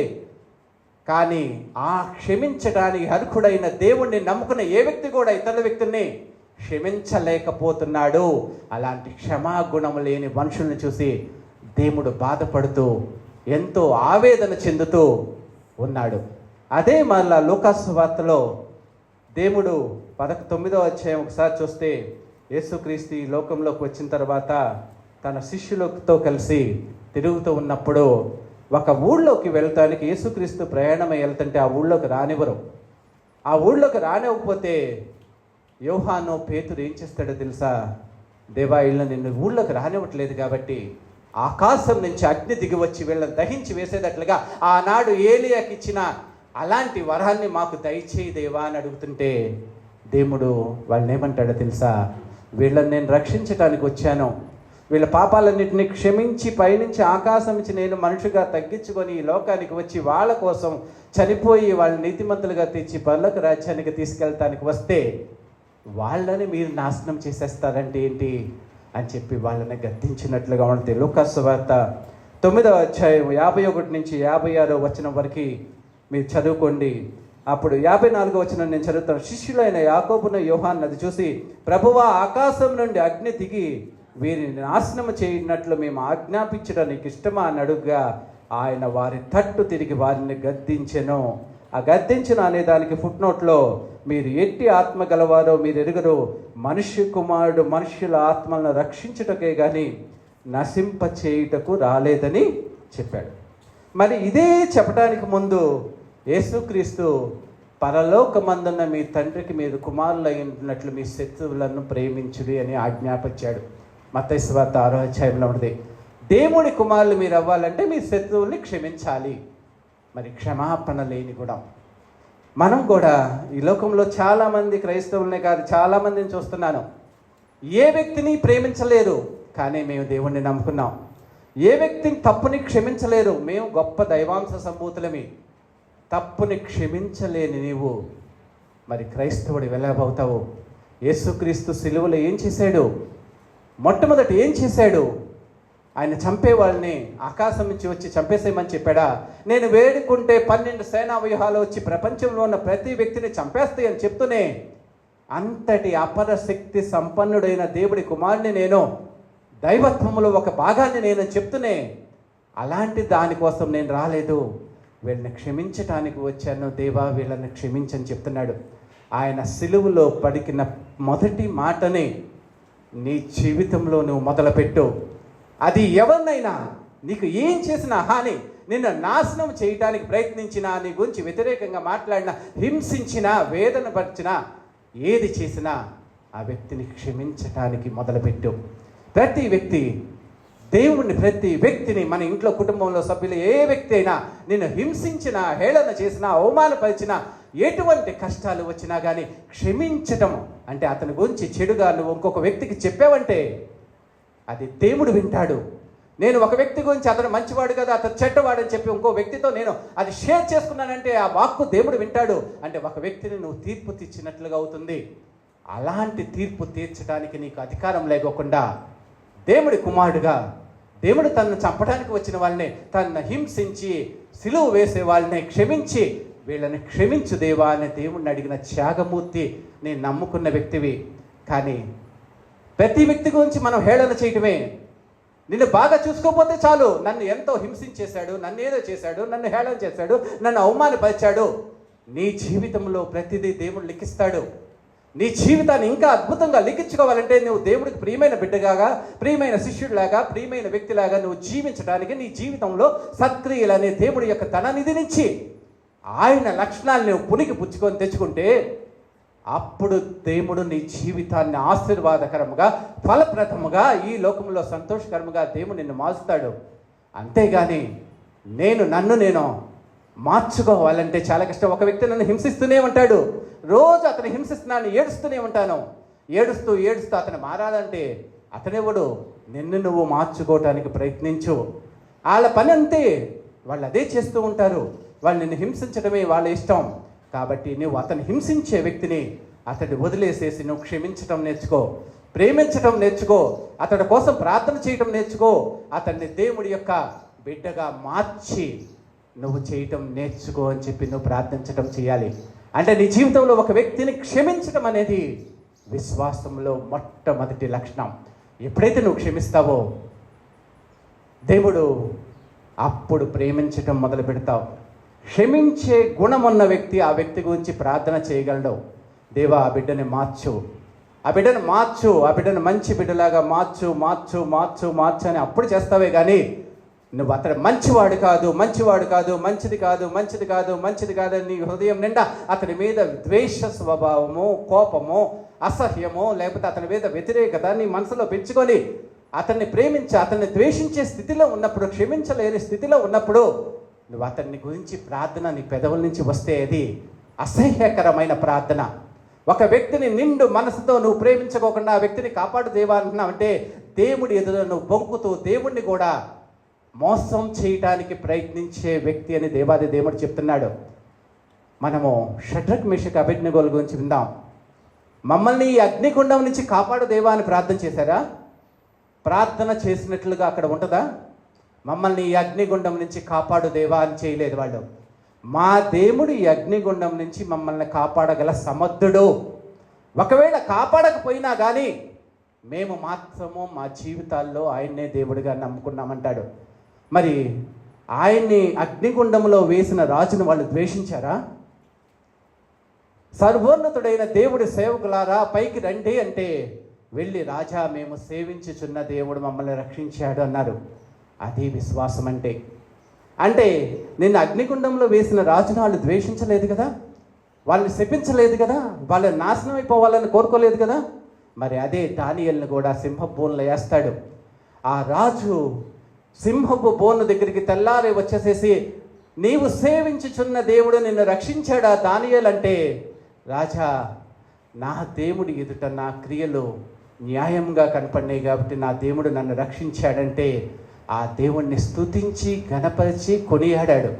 కానీ ఆ క్షమించడానికి అర్హుడైన దేవుణ్ణి నమ్ముకున్న ఏ వ్యక్తి కూడా ఇతర వ్యక్తుల్ని క్షమించలేకపోతున్నాడు. అలాంటి క్షమాగుణం లేని మనుషుల్ని చూసి దేవుడు బాధపడుతూ ఎంతో ఆవేదన చెందుతూ ఉన్నాడు. అదే మళ్ళా లూకాసు వార్తలో దేవుడు 19వ అధ్యాయం ఒకసారి చూస్తే, యేసుక్రీస్తు ఈ లోకంలోకి వచ్చిన తర్వాత తన శిష్యులతో కలిసి తిరుగుతూ ఉన్నప్పుడు ఒక ఊళ్ళోకి వెళ్తానికి యేసుక్రీస్తు ప్రయాణమై వెళ్తుంటే ఆ ఊళ్ళోకి రానివ్వరు. ఆ ఊళ్ళోకి రానివ్వకపోతే యోహాను పేతురు ఏం చేస్తాడో తెలుసా? దేవా వీళ్ళని నిన్ను ఊళ్ళోకి రానివ్వట్లేదు కాబట్టి ఆకాశం నుంచి అగ్ని దిగి వచ్చి వీళ్ళని దహించి వేసేటట్లుగా ఆనాడు ఏలియాకి ఇచ్చిన అలాంటి వరాన్ని మాకు దయచేయి దేవా అని అడుగుతుంటే దేవుడు వాళ్ళని ఏమంటాడో తెలుసా? వీళ్ళని నేను రక్షించడానికి వచ్చాను, వీళ్ళ పాపాలన్నింటినీ క్షమించి పైనుంచి ఆకాశం నుంచి నేను మనుషుగా తగ్గించుకొని ఈ లోకానికి వచ్చి వాళ్ళ కోసం చనిపోయి వాళ్ళని నీతిమంతులుగా తెచ్చి పరలోక రాజ్యానికి తీసుకెళ్ళటానికి వస్తే వాళ్ళని మీరు నాశనం చేసేస్తారంటే ఏంటి అని చెప్పి వాళ్ళని గద్దించినట్లుగా ఉంటుంది. లూకాసు వార్త 9వ అధ్యాయం 51 నుంచి 56వ వచనం వరకు మీరు చదువుకోండి. అప్పుడు 54వ వచనం నేను చదువుతాను. శిష్యులైన యాకోబును యోహాను అది చూసి, ప్రభువా ఆకాశం నుండి అగ్ని దిగి వీరిని నాశనం చేయనట్లు మేము ఆజ్ఞాపించడానికి ఇష్టమా అని అడుగుగా ఆయన వారి తట్టు తిరిగి వారిని గద్దించెను. ఆ గద్దించిన అనే దానికి ఫుట్నోట్లో మీరు ఎట్టి ఆత్మ గలవారో మీరు ఎరుగరు, మనుష్య కుమారుడు మనుష్యుల ఆత్మలను రక్షించుటకే కానీ నశింప చేయుటకు రాలేదని చెప్పాడు. మరి ఇదే చెప్పడానికి ముందు యేసుక్రీస్తు పరలోకమందున్న మీ తండ్రికి మీరు కుమారులు అయినట్లు మీ శత్రువులను ప్రేమించుడి అని ఆజ్ఞాపించాడు. మత్తయి సువార్త 6వ అధ్యాయంలో ఉంటుంది. దేవుడి కుమారులు మీరు అవ్వాలంటే మీ శత్రువుల్ని క్షమించాలి. మరి క్షమాపణ లేని గుణం, మనం కూడా ఈ లోకంలో చాలామంది క్రైస్తవులనే కాదు చాలామందిని చూస్తున్నాను. ఏ వ్యక్తిని ప్రేమించలేరు, కానీ మేము దేవుణ్ణి నమ్ముకున్నాం. ఏ వ్యక్తిని తప్పుని క్షమించలేరు, మేము గొప్ప దైవాంశ సంభూతులమి. తప్పుని క్షమించలేని నీవు మరి క్రైస్తవుడు ఎలాగవుతావు? యేసుక్రీస్తు సిలువలో ఏం చేశాడు? మొట్టమొదటి ఏం చేశాడు? ఆయన చంపే వాళ్ళని ఆకాశం నుంచి వచ్చి చంపేసేయమని చెప్పాడా? నేను వేడుకుంటే 12 సేనా వ్యూహాలు వచ్చి ప్రపంచంలో ఉన్న ప్రతి వ్యక్తిని చంపేస్తాయి అని చెప్తూనే అంతటి అపర శక్తి సంపన్నుడైన దేవుడి కుమారుని నేను, దైవత్వములో ఒక భాగాన్ని నేను చెప్తూనే అలాంటి దానికోసం నేను రాలేదు, వీళ్ళని క్షమించటానికి వచ్చాను. దేవా వీళ్ళని క్షమించని చెప్తున్నాడు. ఆయన సిలువలో పడికిన మొదటి మాటని నీ జీవితంలో నువ్వు మొదలుపెట్టు. అది ఎవరినైనా నీకు ఏం చేసినా హాని, నిన్ను నాశనం చేయటానికి ప్రయత్నించినా, నీ గురించి వ్యతిరేకంగా మాట్లాడినా, హింసించినా, వేదన పరిచినా, ఏది చేసినా ఆ వ్యక్తిని క్షమించటానికి మొదలుపెట్టు. ప్రతి వ్యక్తి దేవుణ్ణి, ప్రతి వ్యక్తిని, మన ఇంట్లో కుటుంబంలో సభ్యులు ఏ వ్యక్తి అయినా నిన్ను హింసించినా, హేళన చేసినా, అవమానపరిచినా, ఎటువంటి కష్టాలు వచ్చినా కానీ క్షమించటం అంటే అతని గురించి చెడుగా నువ్వు ఇంకొక వ్యక్తికి చెప్పావంటే అది దేవుడు వింటాడు. నేను ఒక వ్యక్తి గురించి అతను మంచివాడు కదా, అతను చెడ్డవాడని చెప్పి ఇంకో వ్యక్తితో నేను అది షేర్ చేసుకున్నానంటే ఆ వాక్కు దేవుడు వింటాడు. అంటే ఒక వ్యక్తిని నువ్వు తీర్పు తీర్చినట్లుగా అవుతుంది. అలాంటి తీర్పు తీర్చడానికి నీకు అధికారం లేకోకుండా దేవుడి కుమారుడుగా, దేవుడు తనను చంపడానికి వచ్చిన వాళ్ళని, తనను హింసించి సిలువ వేసే వాళ్ళని క్షమించి, వీళ్ళని క్షమించు దేవా అని దేవుణ్ణి అడిగిన త్యాగమూర్తి నేను నమ్ముకున్న వ్యక్తివి. కానీ ప్రతి వ్యక్తి గురించి మనం హేళన చేయటమే. నిన్ను బాగా చూసుకోకపోతే చాలు, నన్ను ఎంతో హింసించేశాడు, నన్ను ఏదో చేశాడు, నన్ను హేళన చేశాడు, నన్ను అవమానపరిచాడు. నీ జీవితంలో ప్రతిదీ దేవుడు లిఖిస్తాడు. నీ జీవితాన్ని ఇంకా అద్భుతంగా లిఖించుకోవాలంటే నువ్వు దేవుడికి ప్రియమైన బిడ్డగా, ప్రియమైన శిష్యుడిలాగా, ప్రియమైన వ్యక్తిలాగా నువ్వు జీవించడానికి నీ జీవితంలో సత్క్రియలనే దేవుడి యొక్క ధననిధి నుంచి ఆయన లక్షణాలు నువ్వు పునికి పుచ్చుకొని తెచ్చుకుంటే అప్పుడు దేవుడు నీ జీవితాన్ని ఆశీర్వాదకరముగా, ఫలప్రదముగా, ఈ లోకంలో సంతోషకరముగా దేవుడు నిన్ను మార్చుతాడు. అంతేగాని నన్ను నేను మార్చుకోవాలంటే చాలా కష్టం. ఒక వ్యక్తి నన్ను హింసిస్తూనే ఉంటాడు, రోజు అతను హింసిస్తున్నాను, ఏడుస్తూనే ఉంటాను. ఏడుస్తూ అతను మారాలంటే అతనెవడు? నిన్ను నువ్వు మార్చుకోవటానికి ప్రయత్నించు. వాళ్ళ పని అంతే, వాళ్ళు అదే చేస్తూ ఉంటారు. వాళ్ళు నిన్ను హింసించడమే వాళ్ళ ఇష్టం. కాబట్టి నువ్వు అతను హింసించే వ్యక్తిని అతన్ని వదిలేసేసి నువ్వు క్షమించడం నేర్చుకో, ప్రేమించడం నేర్చుకో, అతడి కోసం ప్రార్థన చేయటం నేర్చుకో, అతన్ని దేవుడి యొక్క బిడ్డగా మార్చి నువ్వు చేయటం నేర్చుకో అని చెప్పి నువ్వు ప్రార్థించటం చేయాలి. అంటే నీ జీవితంలో ఒక వ్యక్తిని క్షమించడం అనేది విశ్వాసంలో మొట్టమొదటి లక్షణం. ఎప్పుడైతే నువ్వు క్షమిస్తావో దేవుడు అప్పుడు ప్రేమించటం మొదలు పెడతావు. క్షమించే గుణం ఉన్న వ్యక్తి ఆ వ్యక్తి గురించి ప్రార్థన చేయగలడు. దేవా ఆ బిడ్డని మార్చు, ఆ బిడ్డను మార్చు, ఆ బిడ్డను మంచి బిడ్డలాగా మార్చు మార్చు మార్చు మార్చు అని అప్పుడు చేస్తావే కానీ నువ్వు అతడు మంచివాడు కాదు, మంచివాడు కాదు, మంచిది కాదు, మంచిది కాదు, మంచిది కాదని నీ హృదయం నిండా అతని మీద ద్వేష స్వభావము, కోపము, అసహ్యము, లేకపోతే అతని మీద వ్యతిరేకత నీ మనసులో పెంచుకొని అతన్ని ప్రేమించి అతన్ని ద్వేషించే స్థితిలో ఉన్నప్పుడు, క్షమించలేని స్థితిలో ఉన్నప్పుడు నువ్వు అతన్ని గురించి ప్రార్థన నీ పెదవుల నుంచి వస్తే అది అసహ్యకరమైన ప్రార్థన. ఒక వ్యక్తిని నిండు మనసుతో నువ్వు ప్రేమించుకోకుండా ఆ వ్యక్తిని కాపాడు దేవా అంటున్నావంటే దేవుడి ఎదుట నువ్వు బొంకుతూ దేవుణ్ణి కూడా మోసం చేయటానికి ప్రయత్నించే వ్యక్తి అని దేవాది దేవుడు చెప్తున్నాడు. మనము షడ్రక్ మేషక్ అబేద్నెగోల గురించి విందాం. మమ్మల్ని ఈ అగ్నిగుండం నుంచి కాపాడు దేవా అని ప్రార్థన చేశారా? ప్రార్థన చేసినట్లుగా అక్కడ ఉంటుందా? మమ్మల్ని ఈ అగ్నిగుండం నుంచి కాపాడు దేవా అని చేయలేదు వాళ్ళు. మా దేవుడు ఈ అగ్నిగుండం నుంచి మమ్మల్ని కాపాడగల సమర్థుడు. ఒకవేళ కాపాడకపోయినా కానీ మేము మాత్రము మా జీవితాల్లో ఆయన్నే దేవుడిగా నమ్ముకున్నామంటాడు. మరి ఆయన్ని అగ్నిగుండంలో వేసిన రాజును వాళ్ళు ద్వేషించారా? సర్వోన్నతుడైన దేవుడి సేవకులారా పైకి రండి అంటే వెళ్ళి, రాజా మేము సేవించుచున్న దేవుడు మమ్మల్ని రక్షించాడు అన్నారు. అది విశ్వాసం అంటే. అంటే నిన్ను అగ్నిగుండంలో వేసిన రాజును వాళ్ళు ద్వేషించలేదు కదా, వాళ్ళని శపించలేదు కదా, వాళ్ళు నాశనం అయిపోవాలని కోరుకోలేదు కదా. మరి అదే దానియేలును కూడా సింహపు బోన్లో వేస్తాడు. ఆ రాజు సింహపు బోను దగ్గరికి తెల్లారి వచ్చేసేసి నీవు సేవించుచున్న దేవుడు నిన్ను రక్షించాడా దానియేలు అంటే, రాజా నా దేవుడి ఎదుట నా క్రియలు న్యాయంగా కనపడినాయి కాబట్టి నా దేవుడు నన్ను రక్షించాడంటే ఆ దేవుణ్ణి స్తుతించి ఘనపరిచి కొనియాడాడు.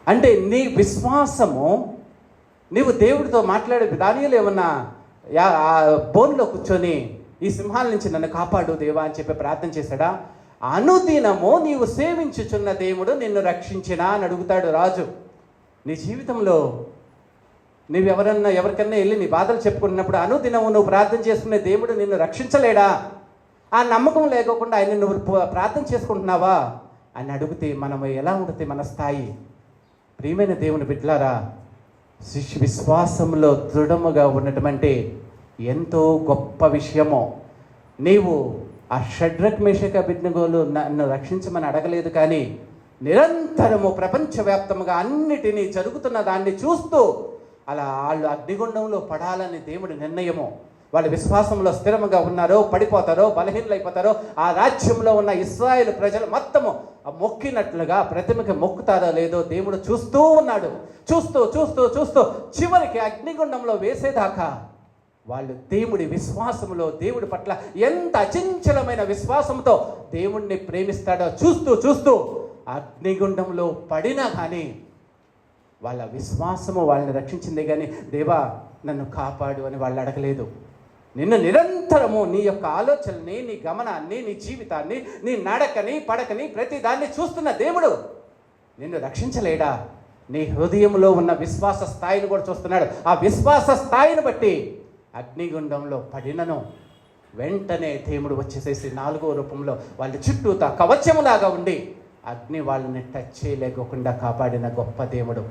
అంటే నీ విశ్వాసము, నీవు దేవుడితో మాట్లాడే దానియేలు ఏమన్నా బోన్లో కూర్చొని ఈ సింహాల నుంచి నన్ను కాపాడు దేవా అని చెప్పి ప్రార్థన చేశాడా? అనుదినము నీవు సేవించుచున్న దేవుడు నిన్ను రక్షించినా అని అడుగుతాడు రాజు. నీ జీవితంలో నువ్వు ఎవరికన్నా వెళ్ళి నీ బాధలు చెప్పుకున్నప్పుడు అనుదినము నువ్వు ప్రార్థన చేసుకునే దేవుడు నిన్ను రక్షించలేడా? ఆ నమ్మకం లేకోకుండా ఆయన నువ్వు ప్రార్థన చేసుకుంటున్నావా అని అడిగితే మనం ఎలా ఉంటుంది మన స్థాయి? ప్రియమైన దేవుని బిడ్డలారా, విశ్వాసంలో దృఢముగా ఉండటం అంటే ఎంతో గొప్ప విషయమో. నీవు ఆ షడ్రక్ మేషక అబేద్నెగోలు నన్ను రక్షించమని అడగలేదు, కానీ నిరంతరము ప్రపంచవ్యాప్తంగా అన్నిటినీ జరుగుతున్న దాన్ని చూస్తూ అలా వాళ్ళు అగ్నిగుండంలో పడాలని దేవుడి నిర్ణయము. వాళ్ళు విశ్వాసంలో స్థిరముగా ఉన్నారో పడిపోతారో బలహీనలైపోతారో, ఆ రాజ్యంలో ఉన్న ఇశ్రాయేలు ప్రజలు మొత్తము మొక్కినట్లుగా ప్రతిమకి మొక్కుతారో లేదో దేవుడు చూస్తూ ఉన్నాడు. చూస్తూ చూస్తూ చూస్తూ చివరికి అగ్నిగుండంలో వేసేదాకా వాళ్ళు దేవుడి విశ్వాసంలో, దేవుడి పట్ల ఎంత అచంచలమైన విశ్వాసంతో దేవుణ్ణి ప్రేమిస్తాడో చూస్తూ చూస్తూ అగ్నిగుండంలో పడినా కానీ వాళ్ళ విశ్వాసము వాళ్ళని రక్షించిందే కానీ దేవా నన్ను కాపాడు అని వాళ్ళు అడగలేదు. నిన్ను నిరంతరము నీ యొక్క ఆలోచనని, నీ గమనాన్ని, నీ జీవితాన్ని, నీ నడకని పడకని ప్రతి దాన్ని చూస్తున్న దేవుడు నిన్ను రక్షించలేడా? నీ హృదయంలో ఉన్న విశ్వాస స్థాయిని కూడా చూస్తున్నాడు. ఆ విశ్వాస స్థాయిని బట్టి అగ్నిగుండంలో పడినను వెంటనే దేవుడు వచ్చేసేసి 4వ రూపంలో వాళ్ళ చుట్టూతా కవచములాగా ఉండి అగ్ని వాళ్ళని టచ్ చేయలేకోకుండా కాపాడిన గొప్ప దేవుడు.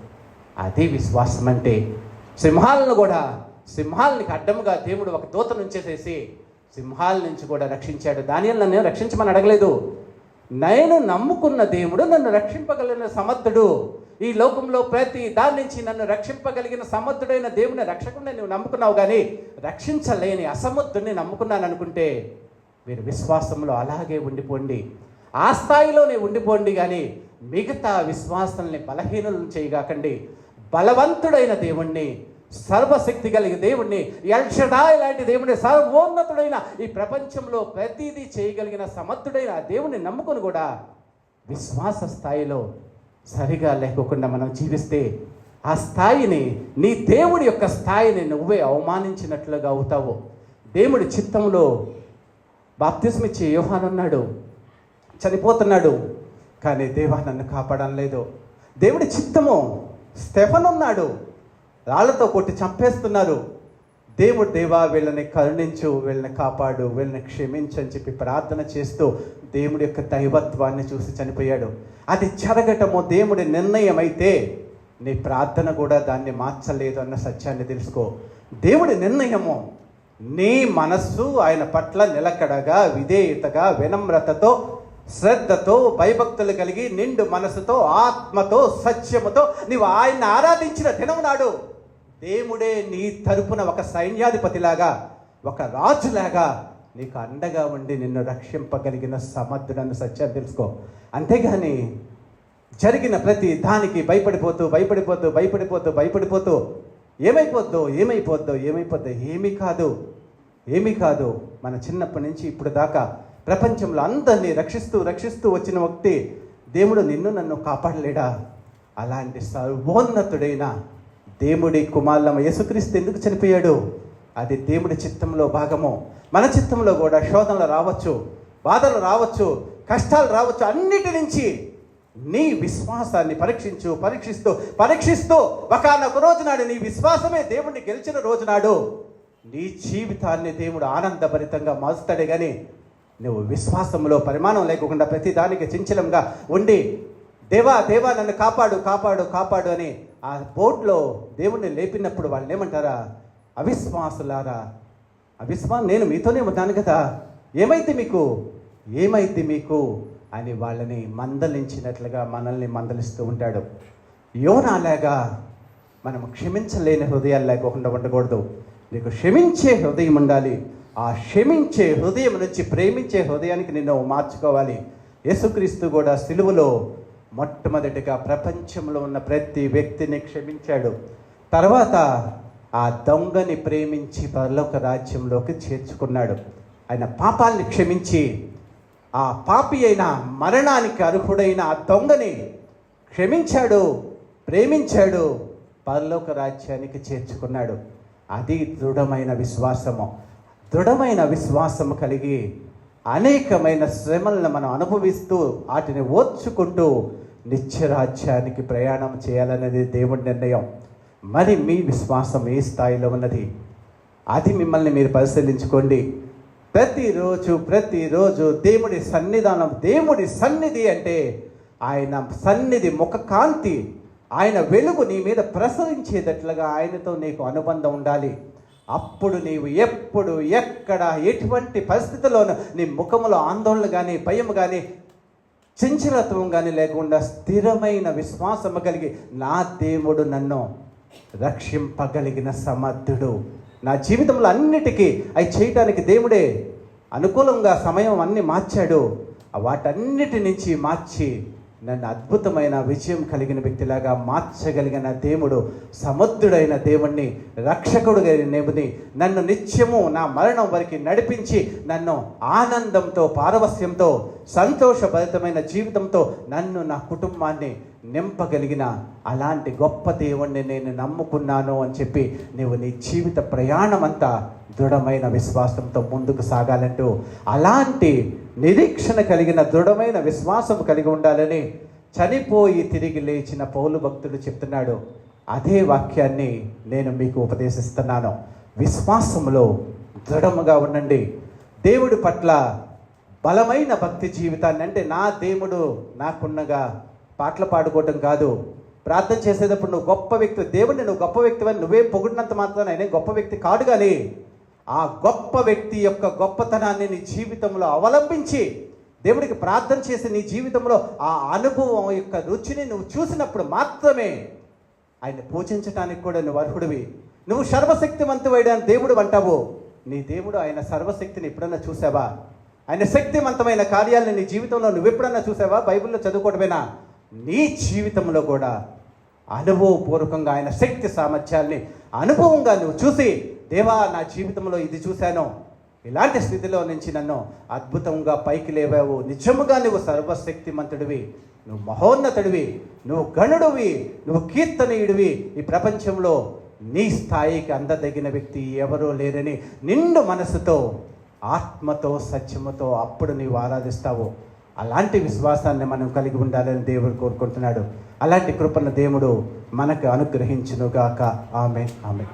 అది విశ్వాసం అంటే. సింహాలనికి అడ్డముగా దేవుడు ఒక దూత నుంచేసేసి సింహాల నుంచి కూడా రక్షించాడు. దానియేలు నన్ను రక్షించమని అడగలేదు. నేను నమ్ముకున్న దేవుడు నన్ను రక్షింపగలిగిన సమర్థుడు. ఈ లోకంలో ప్రతి దాని నుంచి నన్ను రక్షింపగలిగిన సమర్థుడైన దేవుని రక్షకుడిని నువ్వు నమ్ముకున్నావు, కానీ రక్షించలేని అసమర్థుడిని నమ్ముకున్నాను అనుకుంటే మీరు విశ్వాసంలో అలాగే ఉండిపోండి, ఆ స్థాయిలోనే ఉండిపోండి. కానీ మిగతా విశ్వాసాలని బలహీనులను చేయగాకండి. బలవంతుడైన దేవుణ్ణి, సర్వశక్తి కలిగిన దేవుణ్ణి, ఎల్ షడాయ్ లాంటి దేవుని, సర్వోన్నతుడైన ఈ ప్రపంచంలో ప్రతిదీ చేయగలిగిన సమర్థుడైన దేవుణ్ణి నమ్ముకొని కూడా విశ్వాస స్థాయిలో సరిగా లేకోకుండా మనం జీవిస్తే ఆ స్థాయిని, నీ దేవుడి యొక్క స్థాయిని నువ్వే అవమానించినట్లుగా అవుతావు. దేవుడి చిత్తంలో బాప్తిస్మిచ్చే యోహాను ఉన్నాడు, చనిపోతున్నాడు, కానీ దేవా నన్ను కాపాడడం లేదు. దేవుడి చిత్తము స్టెఫన్ ఉన్నాడు, రాళ్లతో కొట్టి చంపేస్తున్నారు. దేవుడు దేవా వీళ్ళని కరుణించు, వీళ్ళని కాపాడు, వీళ్ళని క్షమించు అని చెప్పి ప్రార్థన చేస్తూ దేవుడి యొక్క దైవత్వాన్ని చూసి చనిపోయాడు. అది జరగటము దేవుడి నిర్ణయం అయితే నీ ప్రార్థన కూడా దాన్ని మార్చలేదు అన్న సత్యాన్ని తెలుసుకో. దేవుడి నిర్ణయము నీ మనస్సు ఆయన పట్ల నిలకడగా, విధేయతగా, వినమ్రతతో, శ్రద్ధతో, భయభక్తులు కలిగి నిండు మనసుతో, ఆత్మతో, సత్యముతో నీవు ఆయన ఆరాధించిన దినం నాడు దేవుడే నీ తరపున ఒక సైన్యాధిపతిలాగా, ఒక రాజులాగా నీకు అండగా ఉండి నిన్ను రక్షింపగలిగిన సమర్థుడన్న సత్యాన్ని తెలుసుకో. అంతేగాని జరిగిన ప్రతి దానికి భయపడిపోతూ ఏమైపోద్దో ఏమీ కాదు. మన చిన్నప్పటి నుంచి ఇప్పుడు దాకా ప్రపంచంలో అందరినీ రక్షిస్తూ వచ్చిన వ్యక్తి దేవుడు నిన్ను నన్ను కాపాడలేడా? అలాంటి సర్వోన్నతుడైన దేవుడి కుమారులమ యేసుక్రీస్తు ఎందుకు చనిపోయాడు? అది దేవుడి చిత్తంలో భాగము. మన చిత్తంలో కూడా శోధనలు రావచ్చు, బాధలు రావచ్చు, కష్టాలు రావచ్చు. అన్నిటి నుంచి నీ విశ్వాసాన్ని పరీక్షిస్తూ ఒకనొక రోజు నాడు నీ విశ్వాసమే దేవుడిని గెలిచిన రోజు నాడు నీ జీవితాన్ని దేవుడు ఆనందభరితంగా మారుస్తాడే. కానీ నువ్వు విశ్వాసంలో పరిమాణం లేకుండా ప్రతి దానికి చంచలంగా ఉండి దేవా నన్ను కాపాడు అని ఆ బోట్లో దేవుణ్ణి లేపినప్పుడు వాళ్ళు ఏమంటారా? అవిశ్వాసులారా, నేను మీతోనే ఉన్నాను కదా, ఏమైతే మీకు అని వాళ్ళని మందలించినట్లుగా మనల్ని మందలిస్తూ ఉంటాడు. యోనాలాగా మనం క్షమించలేని హృదయాలు లేకుండా ఉండకూడదు. నీకు క్షమించే హృదయం ఉండాలి. ఆ క్షమించే హృదయం నుంచి ప్రేమించే హృదయానికి నిన్ను మార్చుకోవాలి. యేసుక్రీస్తు కూడా సిలువలో మొట్టమొదటిగా ప్రపంచంలో ఉన్న ప్రతి వ్యక్తిని క్షమించాడు. తర్వాత ఆ దొంగని ప్రేమించి పరలోక రాజ్యంలోకి చేర్చుకున్నాడు. ఆయన పాపాలని క్షమించి ఆ పాపి అయిన మరణానికి అర్హుడైన ఆ దొంగని క్షమించాడు, ప్రేమించాడు, పరలోక రాజ్యానికి చేర్చుకున్నాడు. అది దృఢమైన విశ్వాసము. దృఢమైన విశ్వాసము కలిగి అనేకమైన శ్రమలను మనం అనుభవిస్తూ వాటిని ఓర్చుకుంటూ నిత్యరాజ్యానికి ప్రయాణం చేయాలనేది దేవుడి నిర్ణయం. మరి మీ విశ్వాసం ఏ స్థాయిలో ఉన్నది? అది మిమ్మల్ని మీరు పరిశీలించుకోండి. ప్రతిరోజు దేవుడి సన్నిధానం, దేవుడి సన్నిధి అంటే ఆయన సన్నిధి ముఖ కాంతి, ఆయన వెలుగు నీ మీద ప్రసరించేటట్లుగా ఆయనతో నీకు అనుబంధం ఉండాలి. అప్పుడు నీవు ఎప్పుడు ఎక్కడ ఎటువంటి పరిస్థితుల్లోనూ నీ ముఖములో ఆందోళన కానీ, భయం కానీ, చంచలత్వం కానీ లేకుండా స్థిరమైన విశ్వాసము కలిగి నా దేవుడు నన్ను రక్షింపగలిగిన సమర్థుడు, నా జీవితంలో అన్నిటికీ అవి చేయటానికి దేవుడే అనుకూలంగా సమయం అన్నీ మార్చాడు. వాటన్నిటి నుంచి మార్చి నన్ను అద్భుతమైన విజయం కలిగిన వ్యక్తిలాగా మార్చగలిగిన దేవుడు, సమర్థుడైన దేవుణ్ణి, రక్షకుడుగా దేవుని నన్ను నిత్యము నా మరణం వరకు నడిపించి నన్ను ఆనందంతో, పారవస్యంతో, సంతోషభరితమైన జీవితంతో నన్ను, నా కుటుంబాన్ని నింపగలిగిన అలాంటి గొప్ప దేవుణ్ణి నేను నమ్ముకున్నాను అని చెప్పి నీవు నీ జీవిత ప్రయాణం అంతా దృఢమైన విశ్వాసంతో ముందుకు సాగాలంటూ అలాంటి నిరీక్షణ కలిగిన దృఢమైన విశ్వాసం కలిగి ఉండాలని చనిపోయి తిరిగి లేచిన పౌలు భక్తుడు చెప్తున్నాడు. అదే వాక్యాన్ని నేను మీకు ఉపదేశిస్తున్నాను. విశ్వాసములో దృఢముగా ఉండండి. దేవుడి పట్ల బలమైన భక్తి జీవితాన్ని, అంటే నా దేవుడు నాకున్నగా పాటలు పాడుకోవటం కాదు, ప్రార్థన చేసేటప్పుడు నువ్వు గొప్ప వ్యక్తి, దేవుడిని నువ్వు గొప్ప వ్యక్తివని నువ్వేం పొగిడినంత మాత్రాన ఆయన గొప్ప వ్యక్తి కాడు. కానీ ఆ గొప్ప వ్యక్తి యొక్క గొప్పతనాన్ని నీ జీవితంలో అవలంబించి దేవుడికి ప్రార్థన చేసి నీ జీవితంలో ఆ అనుభవం యొక్క రుచిని నువ్వు చూసినప్పుడు మాత్రమే ఆయన పూజించడానికి కూడా నువ్వు అర్హుడివి. నువ్వు సర్వశక్తివంతుడైన దేవుడు అంటావు. నీ దేవుడు ఆయన సర్వశక్తిని ఎప్పుడన్నా చూసావా? ఆయన శక్తివంతమైన కార్యాలను నీ జీవితంలో నువ్వు ఎప్పుడన్నా చూసావా? బైబిల్లో చదువుకోవడమేనా? నీ జీవితంలో కూడా అనుభవపూర్వకంగా ఆయన శక్తి సామర్థ్యాల్ని అనుభవంగా నువ్వు చూసి, దేవా నా జీవితంలో ఇది చూశాను, ఇలాంటి స్థితిలో నుంచి నన్ను అద్భుతంగా పైకి లేవావు, నిజముగా నువ్వు సర్వశక్తిమంతుడివి, నువ్వు మహోన్నతుడివి, నువ్వు గణుడివి, నువ్వు కీర్తనీయుడివి, ఈ ప్రపంచంలో నీ స్థాయికి అందదగిన వ్యక్తి ఎవరూ లేరని నిండు మనసుతో, ఆత్మతో, సత్యముతో అప్పుడు నీవు ఆరాధిస్తావు. అలాంటి విశ్వాసాన్ని మనం కలిగి ఉండాలని దేవుడు కోరుకుంటున్నాడు. అలాంటి కృపను దేవుడు మనకు అనుగ్రహించునుగాక. ఆమేన్, ఆమేన్.